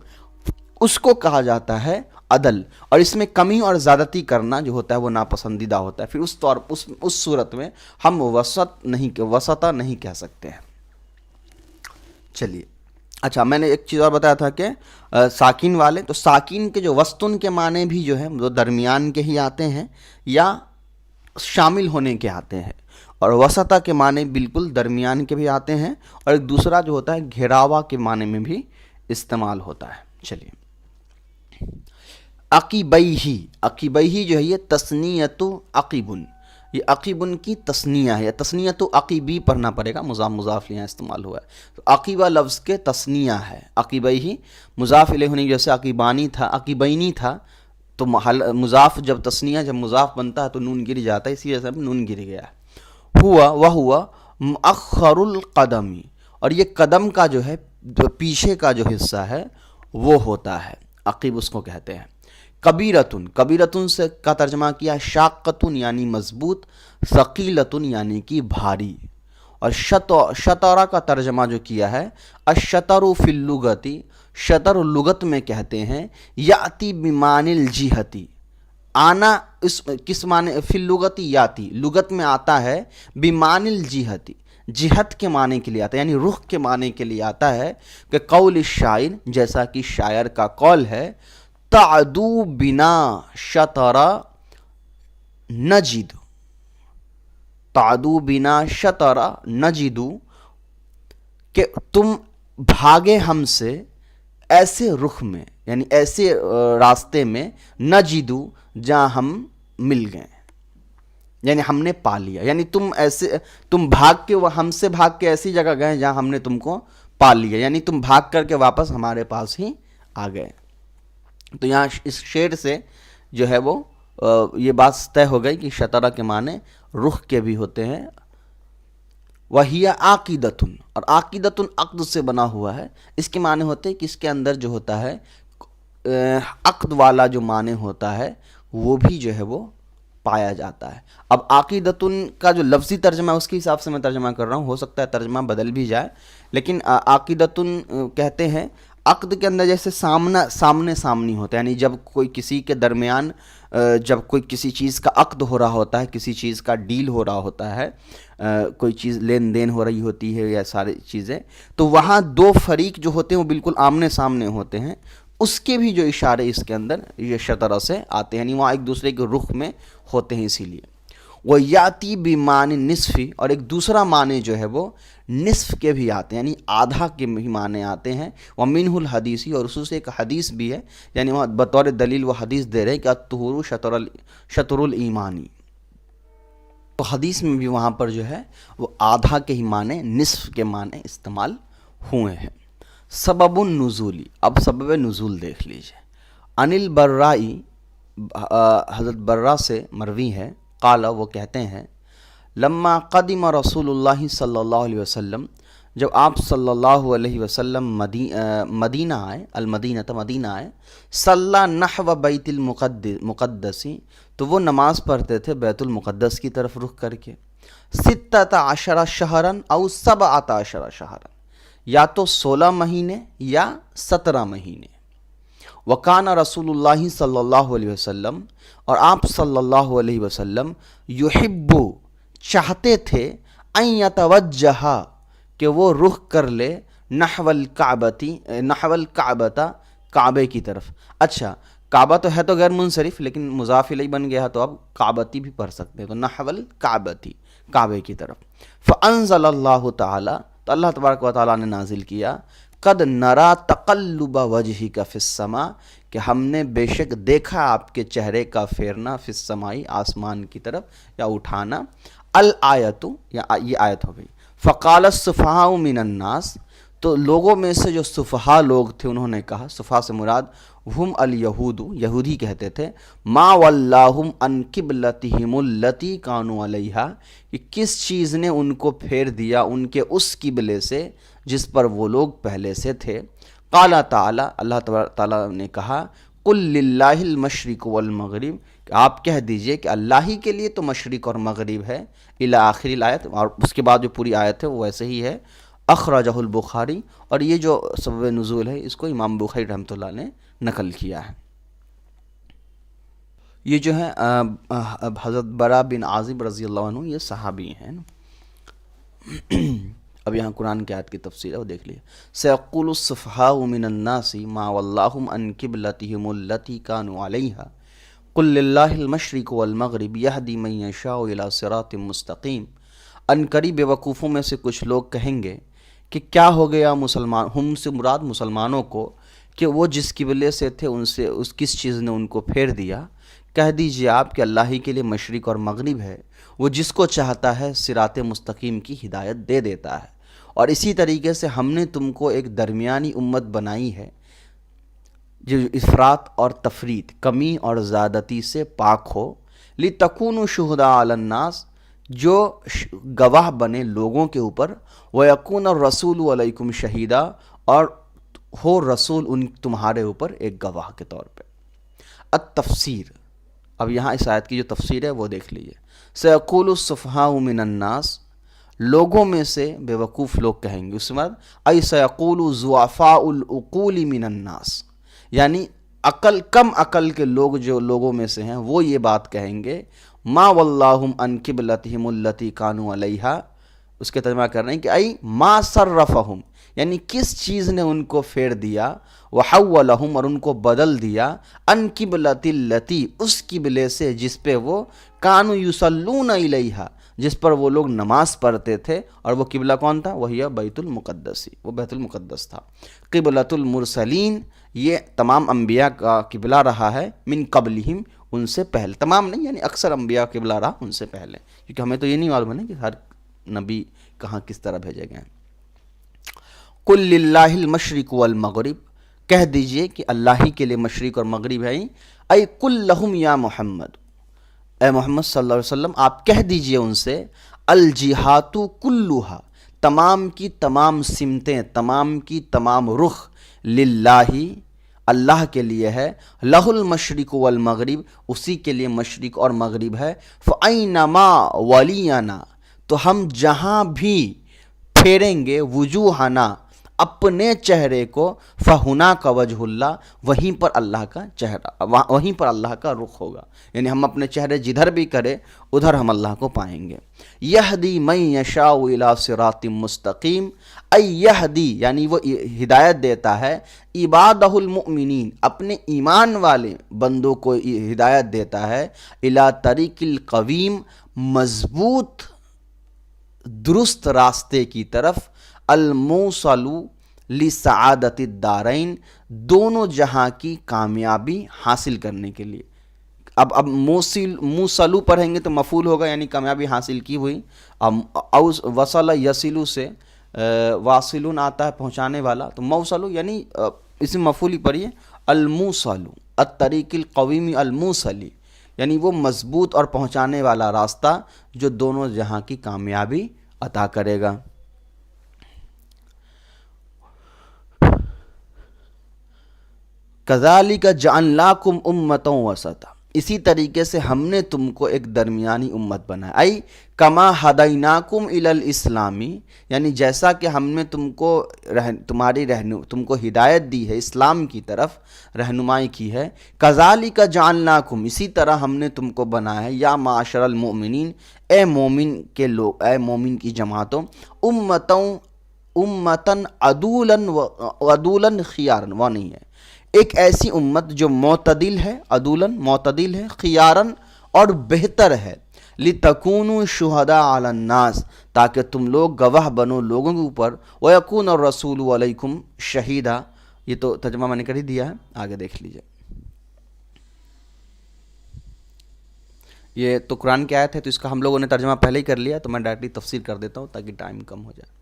اس کو کہا جاتا ہے عدل۔ اور اس میں کمی اور زیادتی کرنا جو ہوتا ہے وہ ناپسندیدہ ہوتا ہے، پھر اس صورت میں ہم وسطہ نہیں کہہ سکتے ہیں۔ چلیے، اچھا میں نے ایک چیز اور بتایا تھا کہ ساکن والے، تو ساکن کے جو وسطن کے معنی بھی جو ہے وہ درمیان کے ہی آتے ہیں یا شامل ہونے کے آتے ہیں، اور وسطہ کے معنی بالکل درمیان کے بھی آتے ہیں، اور ایک دوسرا جو ہوتا ہے گھیراوا کے معنی میں بھی استعمال ہوتا ہے۔ چلیے، عقیبیہ جو ہے یہ تثنیۃ عقیبن، یہ عقیبن کی تثنیہ ہے، تثنیۃ عقیبی پڑھنا پڑے گا، مضاف یہاں استعمال ہوا ہے، تو عقیبہ لفظ کے تثنیہ ہے۔ عقیبیہ مضاف الیہ ہونے کی وجہ سے عقیبانی تھا، عقیبینی تھا، تو مضاف جب تثنیہ جب مضاف بنتا ہے تو نون گر جاتا ہے، اسی وجہ سے نون گر گیا ہے۔ ہوا مؤخر القدمی، اور یہ قدم کا جو ہے پیچھے کا جو حصہ ہے وہ ہوتا ہے، عقیب اس کو کہتے ہیں۔ کبیرتن سے کا ترجمہ کیا شاقتن یعنی مضبوط، ثقیلتن یعنی کہ بھاری، اور شطرہ کا ترجمہ جو کیا ہے الشطر فی اللغت، شطر لغت میں کہتے ہیں یاتی بمعنی الجہتی، آنا اس کس معنی، فی اللغت یاتی، لغت میں آتا ہے بمعنی الجہتی، جہت کے معنی کے لیے آتا ہے، یعنی رخ کے معنی کے لیے آتا ہے، کہ قول الشاعر، جیسا کہ شاعر کا قول ہے، تعدو بنا شطرا نجد، تعدو بنا شطرا نجد، کہ تم بھاگے ہم سے ایسے رخ میں، یعنی ایسے راستے میں، نجدو جہاں ہم مل گئے، یعنی ہم نے پا لیا، یعنی تم بھاگ کے ہم سے بھاگ کے ایسی جگہ گئے جہاں ہم نے تم کو پا لیا، یعنی تم بھاگ کر کے واپس ہمارے پاس ہی آ گئے۔ تو یہاں اس شعر سے جو ہے وہ یہ بات طے ہو گئی کہ شطرہ کے معنی رخ کے بھی ہوتے ہیں۔ وَهِيَ عَقِدَةٌ، اور عقیدتن عقد سے بنا ہوا ہے، اس کے معنی ہوتے ہیں کہ اس کے اندر جو ہوتا ہے عقد والا جو معنی ہوتا ہے وہ بھی جو ہے وہ پایا جاتا ہے۔ اب عقیدتن کا جو لفظی ترجمہ ہے اس کے حساب سے میں ترجمہ کر رہا ہوں، ہو سکتا ہے ترجمہ بدل بھی جائے، لیکن عقیدتن کہتے ہیں عقد کے اندر جیسے سامنے سامنی ہوتا ہے، یعنی جب کوئی کسی کے درمیان جب کوئی کسی چیز کا عقد ہو رہا ہوتا ہے، کسی چیز کا ڈیل ہو رہا ہوتا ہے، کوئی چیز لین دین ہو رہی ہوتی ہے یا ساری چیزیں، تو وہاں دو فریق جو ہوتے ہیں وہ بالکل آمنے سامنے ہوتے ہیں، اس کے بھی جو اشارے اس کے اندر یہ شطرہ سے آتے ہیں، یعنی وہاں ایک دوسرے کے رخ میں ہوتے ہیں، اسی لیے وہ یاتی بمعنی نصفی، اور ایک دوسرا معنی جو ہے وہ نصف کے بھی آتے ہیں، یعنی آدھا کے بھی معنی آتے ہیں۔ ومنہ الحدیثی، اور اس سے ایک حدیث بھی ہے، یعنی وہاں بطور دلیل وہ حدیث دے رہے ہیں کہ الطہور شطر الایمانی، تو حدیث میں بھی وہاں پر جو ہے وہ آدھا کے ہی معنی، نصف کے معنی استعمال ہوئے ہیں۔ سبب النزولی، اب سبب نزول دیکھ لیجئے۔ عن البرائی، حضرت برا سے مروی ہے، قال، وہ کہتے ہیں لما قدم رسول اللہ صلی اللہ علیہ وسلم، جب آپ صلی اللہ علیہ وسلم مدینہ آئے، مدینہ آئے، صلی نحو بیت المقدس، تو وہ نماز پڑھتے تھے بیت المقدس کی طرف رخ کر کے، 16 شہرن او 17 شہرن، یا تو 16 مہینے یا 17 مہینے۔ وکان رسول اللہ صلی اللہ علیہ وسلم، اور آپ صلی اللہ علیہ وسلم، یحب، چاہتے تھے، ان یتوجہ، کہ وہ رخ کر لے، نحو الکعبتی، نحو الکعبۃ، کعبے کی طرف. اچھا کعبہ تو ہے تو غیر منصرف، لیکن مضاف الیہ بن گیا تو اب کعبتی بھی پڑھ سکتے ہیں، تو نحو الکعبتی، کعبے کی طرف. فانزل اللہ تعالی، تو اللہ تبارک و تعالیٰ نے نازل کیا، قد نرا تقلب وجہک فی السماء، کہ ہم نے بے شک دیکھا آپ کے چہرے کا پھیرنا، فی السماء آسمان کی طرف یا اٹھانا. الآیت، یا یہ آیت ہو گئی. فقال السفہاء من الناس، تو لوگوں میں سے جو سفہاء لوگ تھے انہوں نے کہا، سفہاء سے مراد ہم الیہود، یہودی کہتے تھے، ما ولاہم عن قبلتہم التی کانوا علیہا، کہ کس چیز نے ان کو پھیر دیا ان کے اس قبلے سے جس پر وہ لوگ پہلے سے تھے. قال تعالی، اللہ تعالیٰ نے کہا، قل للہ المشرق والمغرب، کہ آپ کہہ دیجئے کہ اللہ ہی کے لیے تو مشرق اور مغرب ہے، الی آخر الآیت، اور اس کے بعد جو پوری آیت ہے وہ ویسے ہی ہے. اخرجہ البخاری، اور یہ جو سبب نزول ہے اس کو امام بخاری رحمۃ اللہ نے نقل کیا ہے. یہ جو ہے حضرت برا بن عازب رضی اللہ عنہ، یہ صحابی ہیں. اب یہاں قرآن کی آیت کی تفسیر ہے وہ دیکھ لیے. سیقول السفہاء من الناس ما ولاہم عن قبلتہم التی کانوا علیہا قل للہ المشرق والمغرب یہدی من یشاء الی صراط مستقیم. ان قریب بے وقوفوں میں سے کچھ لوگ کہیں گے کہ کیا ہو گیا مسلمان، ہم سے مراد مسلمانوں کو، کہ وہ جس قبلے سے تھے ان سے اس کس چیز نے ان کو پھیر دیا. کہہ دیجئے آپ کہ اللہ ہی کے لیے مشرق اور مغرب ہے، وہ جس کو چاہتا ہے صراط مستقیم کی ہدایت دے دیتا ہے. اور اسی طریقے سے ہم نے تم کو ایک درمیانی امت بنائی ہے جو افراط اور تفریط، کمی اور زیادتی سے پاک ہو. لِتَكُونُوا شُهَدَاءَ عَلَى النَّاسِ، جو گواہ بنے لوگوں کے اوپر. وَيَكُونَ الرَّسُولُ عَلَيْكُمْ شَهِيدًا، اور ہو رسول ان تمہارے اوپر ایک گواہ کے طور پہ. التفسیر، اب یہاں اس آیت کی جو تفسیر ہے وہ دیکھ لیجئے. سَيَقُولُ السُّفَهَاءُ مِنَ النَّاسِ، لوگوں میں سے بے وقوف لوگ کہیں گے. اس میں ای سیقول ضعفاء العقول من الناس، یعنی کم عقل کے لوگ جو لوگوں میں سے ہیں وہ یہ بات کہیں گے. ما واللہم عن قبلتہم التی کانوا علیہا، اس کے ترجمہ کر رہے ہیں کہ ای ما صرفہم، یعنی کس چیز نے ان کو پھیر دیا، وحولہم، اور ان کو بدل دیا، عن قبلۃ التی، اس قبلے سے جس پہ وہ کانوا یصلون الیہا، جس پر وہ لوگ نماز پڑھتے تھے. اور وہ قبلہ کون تھا؟ وہی بیت المقدس، وہ بیت المقدس تھا. قبلۃ المرسلین، یہ تمام انبیاء کا قبلہ رہا ہے، من قبلہم، ان سے پہلے، تمام نہیں یعنی اکثر انبیاء کا قبلہ رہا ان سے پہلے، کیونکہ ہمیں تو یہ نہیں معلوم ہے کہ ہر نبی کہاں کس طرح بھیجے گئے ہیں. قل للہ المشرق والمغرب، کہہ دیجئے کہ اللہ ہی کے لیے مشرق اور مغرب ہے. ای قل لہم یا محمد، اے محمد صلی اللہ علیہ وسلم آپ کہہ دیجئے ان سے، الجہات کلھا، تمام کی تمام سمتیں، تمام کی تمام رخ، للہ، اللہ کے لیے ہے، لہ المشرق والمغرب، اسی کے لیے مشرق اور مغرب ہے. فَأَيْنَمَا وَلِيَنَا، تو ہم جہاں بھی پھیریں گے، وجوہنا، اپنے چہرے کو، فَهُنَاكَ وَجْهُ اللَّهِ، وہیں پر اللہ کا چہرہ، وہیں پر اللہ کا رخ ہوگا. یعنی ہم اپنے چہرے جدھر بھی کریں ادھر ہم اللہ کو پائیں گے. یہدی من یشاء الی صراط مستقیم، ای یہدی، یعنی وہ ہدایت دیتا ہے، عبادہ المؤمنین، اپنے ایمان والے بندوں کو ہدایت دیتا ہے، الی طریق القویم، مضبوط درست راستے کی طرف، الموصل لسعادت الدارین، دونوں جہاں کی کامیابی حاصل کرنے کے لیے. اب موصلو پڑھیں گے تو مفعول ہوگا، یعنی کامیابی حاصل کی ہوئی. وصل یصلو سے واصلون آتا ہے پہنچانے والا، تو موصلو یعنی اسم مفعول ہی پڑھیے، الموصل الطریق القویم الموصلی، یعنی وہ مضبوط اور پہنچانے والا راستہ جو دونوں جہاں کی کامیابی عطا کرے گا. کذالک جعلناکم امۃ وسطا، اسی طریقے سے ہم نے تم کو ایک درمیانی امت بنایا. ای کما ہدیناکم الی الاسلام، یعنی جیسا کہ ہم نے تم کو ہدایت دی ہے اسلام کی طرف، رہنمائی کی ہے. کذالک جعلناکم، اسی طرح ہم نے تم کو بنایا ہے، یا معاشر المؤمنین، اے مومن کے لوگ، اے مومن کی جماعتوں، امتن عدولن خیارن، وہ نہیں ہے، ایک ایسی امت جو معتدل ہے، عدولن معتدل ہے، خیارن اور بہتر ہے، لِتَكُونُوا شُهَدَاءَ عَلَى النَّاسِ تاکہ تم لوگ گواہ بنو لوگوں کے اوپر، وَيَكُونَ الرَّسُولُ عَلَيْكُمْ شَهِيدًا۔ یہ تو ترجمہ میں نے کر ہی دیا ہے، آگے دیکھ لیجئے۔ یہ تو قرآن کی آیت ہے تو اس کا ہم لوگوں نے ترجمہ پہلے ہی کر لیا، تو میں ڈائریکٹلی تفسیر کر دیتا ہوں تاکہ ٹائم کم ہو جائے۔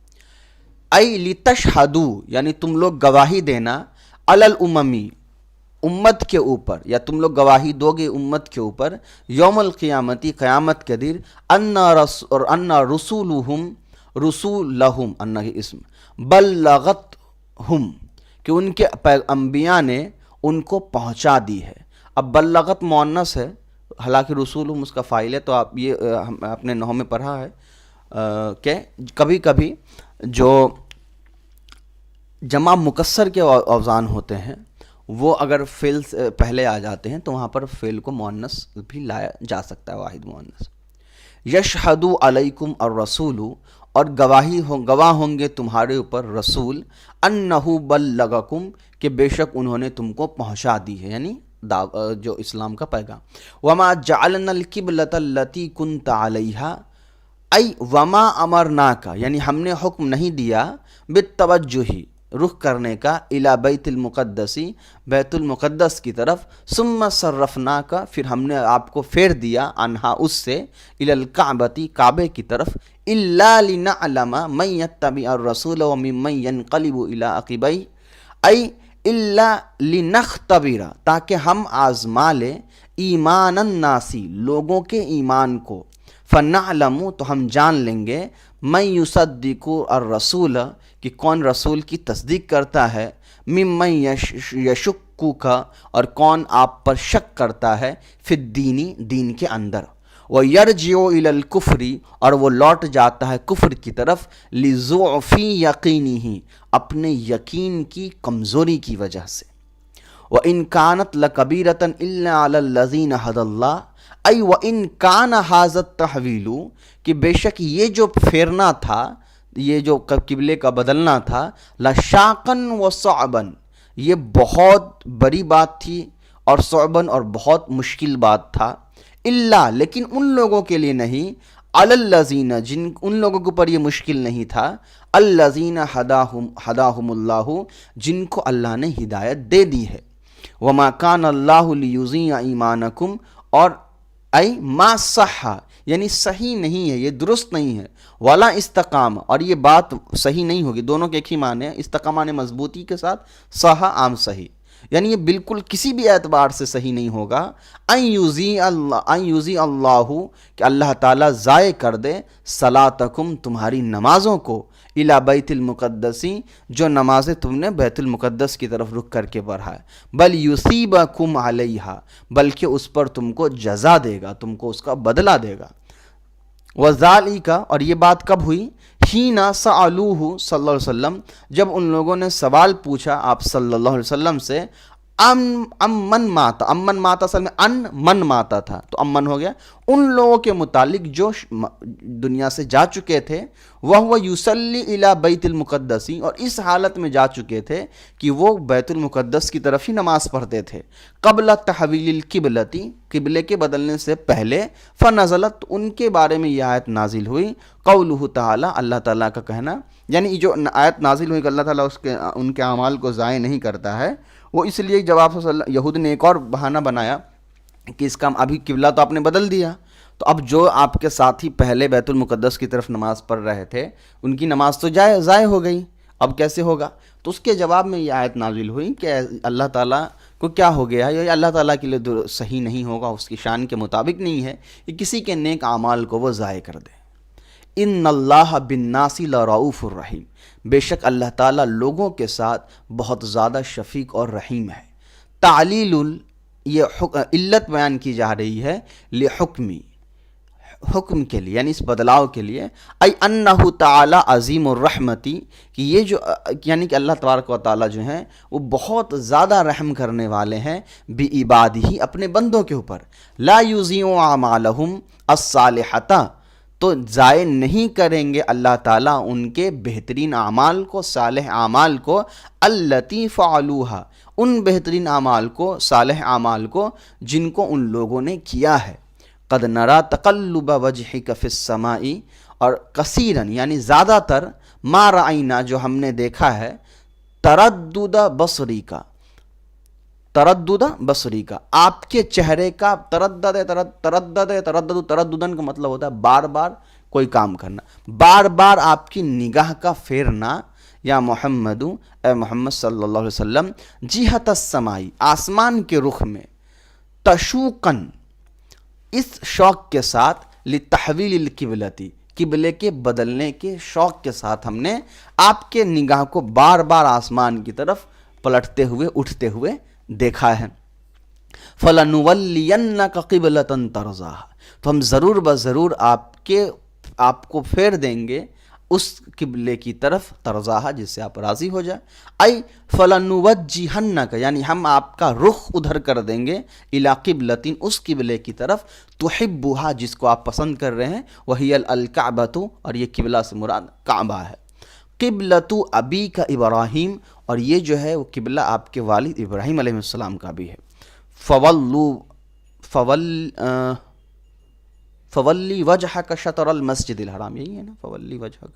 ای لتشہدو یعنی تم لوگ گواہی دینا، علی الاممی امت کے اوپر، یا تم لوگ گواہی دو گے امت کے اوپر، یوم القیامتی قیامت کے دن، ان رسولہم رسولہم، ان کی اسم، بلغتہم کہ ان کے انبیاء نے ان کو پہنچا دی ہے۔ اب بلغت مؤنث ہے، حالانکہ رسولہم اس کا فاعل ہے، تو آپ یہ ہم اپنے نحو میں پڑھا ہے کہ کبھی کبھی جو جمع مکسر کے اوزان ہوتے ہیں وہ اگر فعل پہلے آ جاتے ہیں تو وہاں پر فعل کو مؤنث بھی لایا جا سکتا ہے، واحد مؤنث۔ یشہدو علیکم الرسول اور گواہ ہوں گے تمہارے اوپر رسول، انہو بلغکم کہ بے شک انہوں نے تم کو پہنچا دی ہے، یعنی جو اسلام کا پیغام۔ وما جعلنا القبلۃ التی کنت علیہا ای وما امرناک یعنی ہم نے حکم نہیں دیا بالتوجہ رخ کرنے کا، الی بیت المقدسی بیت المقدس کی طرف، ثم صرفناک پھر ہم نے آپ کو پھیر دیا، انہا اس سے، الی الکعبتی کعبے کی طرف، الا لنعلم من یتبع الرسول وممن ینقلب الی عقبیہ ای الا لنختبر تاکہ ہم آزما لیں ایمان الناسی لوگوں کے ایمان کو، فنعلم تو ہم جان لیں گے، من یصدق الرسول کہ کون رسول کی تصدیق کرتا ہے، ممن یشکک اور کون آپ پر شک کرتا ہے، فی الدین دین کے اندر، وَيَرْجِعُ إِلَى الْكُفْرِ اور وہ لوٹ جاتا ہے کفر کی طرف، لِضُعْفِ یقینہ اپنے یقین کی کمزوری کی وجہ سے، وَإِنْ كَانَتْ لَكَبِيرَةً إِلَّا عَلَى الَّذِينَ هَدَى اللَّهُ ای وَإِنْ كَانَ هَذَا التَّحْوِيلُ کہ بے شک یہ جو پھیرنا تھا، یہ جو قبلے کا بدلنا تھا، لَشَاقًا وَصَعْبًا یہ بہت بڑی بات تھی، اور صعباً اور بہت مشکل بات تھا، اللہ لیکن ان لوگوں کے لیے نہیں، علی الذین ان لوگوں کے اوپر یہ مشکل نہیں تھا، الذین ہداہم اللہ جن کو اللہ نے ہدایت دے دی ہے، وما کان اللہ لیضیع ایمانکم اور ای ما صح یعنی صحیح نہیں ہے، یہ درست نہیں ہے، ولا استقام اور یہ بات صحیح نہیں ہوگی، دونوں کے ایک ہی معنی ہے، استقامہ نے مضبوطی کے ساتھ، صح عام صحیح، یعنی یہ بالکل کسی بھی اعتبار سے صحیح نہیں ہوگا، ان یضیع اللہ کہ اللہ تعالیٰ ضائع کر دے صلاتکم تمہاری نمازوں کو، الی بیت المقدسی جو نمازیں تم نے بیت المقدس کی طرف رخ کر کے پڑھا ہے، بل یصیبکم علیہا بلکہ اس پر تم کو جزا دے گا، تم کو اس کا بدلہ دے گا، وذالک اور یہ بات کب ہوئی، حین سألوہ صلی اللہ علیہ وسلم جب ان لوگوں نے سوال پوچھا آپ صلی اللہ علیہ وسلم سے، امن ماتا، امن ماتا اصل میں ان من ماتا تھا تو امن ہو گیا، ان لوگوں کے متعلق جو دنیا سے جا چکے تھے، وَهُوَ يُصَلِّ إِلَى بَيْتِ الْمُقَدَّسِ اور اس حالت میں جا چکے تھے کہ وہ بیت المقدس کی طرف ہی نماز پڑھتے تھے، قبل تحویل القبلتی قبلے کے بدلنے سے پہلے، فنزلت ان کے بارے میں یہ آیت نازل ہوئی، قولہ تعالی اللہ تعالیٰ کا کہنا، یعنی جو آیت نازل ہوئی کہ اللہ تعالیٰ ان کے اعمال کو ضائع نہیں کرتا ہے، وہ اس لیے جب آپ یہود نے ایک اور بہانہ بنایا کہ اس کا ابھی قبلہ تو آپ نے بدل دیا، تو اب جو آپ کے ساتھی پہلے بیت المقدس کی طرف نماز پڑھ رہے تھے ان کی نماز تو ضائع ہو گئی، اب کیسے ہوگا؟ تو اس کے جواب میں یہ آیت نازل ہوئی کہ اللہ تعالیٰ کو کیا ہو گیا، یہ اللہ تعالیٰ کے لیے صحیح نہیں ہوگا، اس کی شان کے مطابق نہیں ہے کہ کسی کے نیک اعمال کو وہ ضائع کر دے۔ ان اللہ بالناس لرؤوف الرحیم بے شک اللہ تعالیٰ لوگوں کے ساتھ بہت زیادہ شفیق اور رحیم ہے۔ تعلیل یہ علت بیان کی جا رہی ہے لحکمی حکم کے لیے، یعنی اس بدلاؤ کے لیے، ای انہ تعالی عظیم الرحمتی کہ یہ جو یعنی کہ اللہ تبارک و تعالیٰ جو ہیں وہ بہت زیادہ رحم کرنے والے ہیں، بعبادہ اپنے بندوں کے اوپر، لا یضیع اعمالہم الصالحۃ تو ضائع نہیں کریں گے اللہ تعالیٰ ان کے بہترین اعمال کو، صالح اعمال کو، التی فعلوها، ان بہترین اعمال کو، صالح اعمال کو جن کو ان لوگوں نے کیا ہے۔ قد نرا تقلب وجہک فی السماء، اور کثیراً یعنی زیادہ تر، ما رأینا جو ہم نے دیکھا ہے، تردد بصری کا، تردد بصری کا، آپ کے چہرے کا ترددن کا مطلب ہوتا ہے بار بار کوئی کام کرنا، بار بار آپ کی نگاہ کا پھیرنا، یا محمد، اے محمد صلی اللہ علیہ وسلم، جہت السمائی، آسمان کے رخ میں، تشوقاً، اس شوق کے ساتھ، لتحویل القبلتی، قبلے کے بدلنے کے شوق کے ساتھ ہم نے آپ کے نگاہ کو بار بار آسمان کی طرف پلٹتے ہوئے، اٹھتے ہوئے دیکھا ہے۔ فَلَنُوَلِّيَنَّكَ قِبْلَةً تَرْضَاهَا، تو ہم ضرور بضرور آپ کو پھیر دیں گے اس قبلے کی طرف، ترضاہا جس سے آپ راضی ہو جائیں، ای فَلَنُوَجِّهَنَّكَ، یعنی ہم آپ کا رخ ادھر کر دیں گے، اِلَى قِبْلَةٍ، اس قبلے کی طرف، تُحِبُّهَا جس کو آپ پسند کر رہے ہیں، وَهِيَ الْكَعْبَةُ، اور یہ قبلہ سے مراد کعبہ ہے، قبلۃ ابیک ابراہیم، اور یہ جو ہے وہ قبلہ آپ کے والد ابراہیم علیہ السلام کا بھی ہے۔ فولی وجہک شطر المسجد الحرام، یہی ہے نا، فولی وجہک،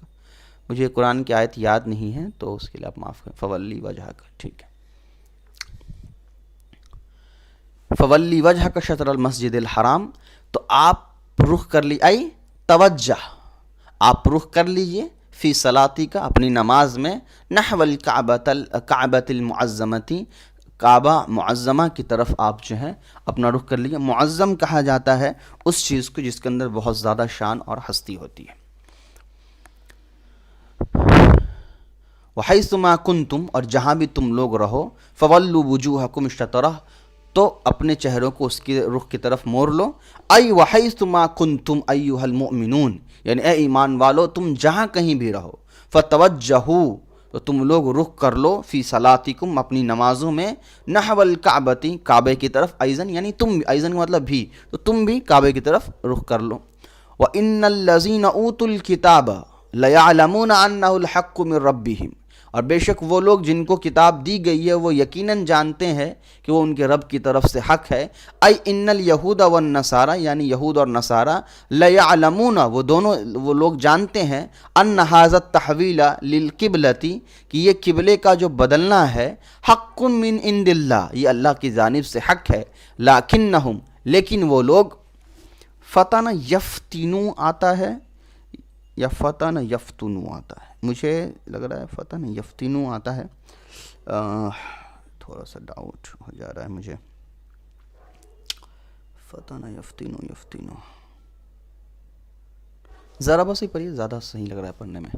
مجھے قرآن کی آیت یاد نہیں ہے تو اس کے لیے آپ معاف کریں، فولی وجہک، ٹھیک ہے، فولی وجہک شطر المسجد الحرام، تو آپ رخ کر لی، ای توجہ، آپ رخ کر لیجئے، فی صلاتی کا، اپنی نماز میں، نحو الکعبۃ المعظمتی، کعبہ معظمہ کی طرف آپ جو ہے اپنا رخ کر لیجئے۔ معظم کہا جاتا ہے اس چیز کو جس کے اندر بہت زیادہ شان اور ہستی ہوتی ہے۔ وحیث ما کنتم، اور جہاں بھی تم لوگ رہو، فولوا وجوہکم شطرہ، تو اپنے چہروں کو اس کی رخ کی طرف موڑ لو، ای وحیث ما کنتم ایھا المؤمنون، یعنی اے ایمان والو تم جہاں کہیں بھی رہو، فتوجہوا، تو تم لوگ رخ کر لو، فی صلاتکم، اپنی نمازوں میں، نحو الکعبۃ، کعبے کی طرف، ایضاً یعنی تم بھی، ایضاً کا مطلب بھی، تو تم بھی کعبے کی طرف رخ کر لو۔ وَإِنَّ الَّذِينَ أُوتُوا الْكِتَابَ لَيَعْلَمُونَ أَنَّهُ الْحَقُّ مِنْ رَبِّهِمْ، اور بے شک وہ لوگ جن کو کتاب دی گئی ہے وہ یقیناً جانتے ہیں کہ وہ ان کے رب کی طرف سے حق ہے۔ ای ان الیہود والنصارى، یعنی یہود اور نصارہ، لیعلمون، وہ لوگ جانتے ہیں، ان ھذا التحویل للقبلۃ، کہ یہ قبلے کا جو بدلنا ہے، حق من عند اللہ، یہ اللہ کی جانب سے حق ہے، لیکنہم، لیکن وہ لوگ، فتن یفتنو آتا ہے یا فتن یفتنو آتا ہے، مجھے لگ رہا ہے فتن یفتنو آتا ہے، تھوڑا سا ڈاؤٹ ہو جا رہا ہے مجھے، فتن یفتنو ذرا بس ہی پڑھیے، زیادہ صحیح لگ رہا ہے پڑھنے میں۔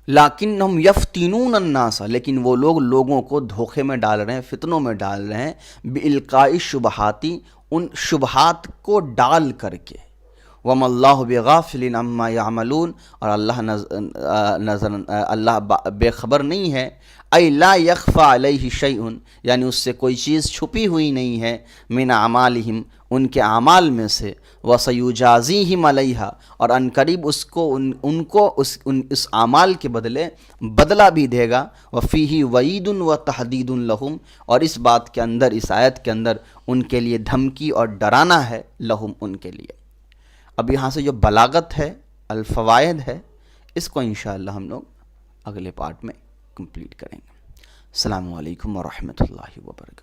لیکنہم یفتنون الناس، لیکن وہ لوگ لوگوں کو دھوکے میں ڈال رہے ہیں، فتنوں میں ڈال رہے ہیں، بالقاء الشبہاتی، ان شبہات کو ڈال کر کے، وَمَا اللَّهُ بِغَافِلٍ عَمَّا يَعْمَلُونَ، اور اللہ بے خبر نہیں ہے، اَيْ لَا يَخْفَى عَلَيْهِ شَيْءٌ، یعنی اس سے کوئی چیز چھپی ہوئی نہیں ہے، مِنْ أَعْمَالِهِمْ، ان کے اعمال میں سے، وَسَيُجَازِيهِمْ عَلَيْهَا، اور ان قریب ان کو اس اعمال کے بدلے بدلہ بھی دے گا، وَفِيهِ وَعِيدٌ وَتَحْدِيدٌ لَهُمْ، اور اس بات کے اندر، اس آیت کے اندر ان کے لیے دھمکی اور ڈرانا ہے، لہم، ان کے لیے۔ اب یہاں سے جو بلاغت ہے، الفوائد ہے، اس کو انشاءاللہ ہم لوگ اگلے پارٹ میں کمپلیٹ کریں گے۔ السلام علیکم ورحمۃ اللہ وبرکاتہ۔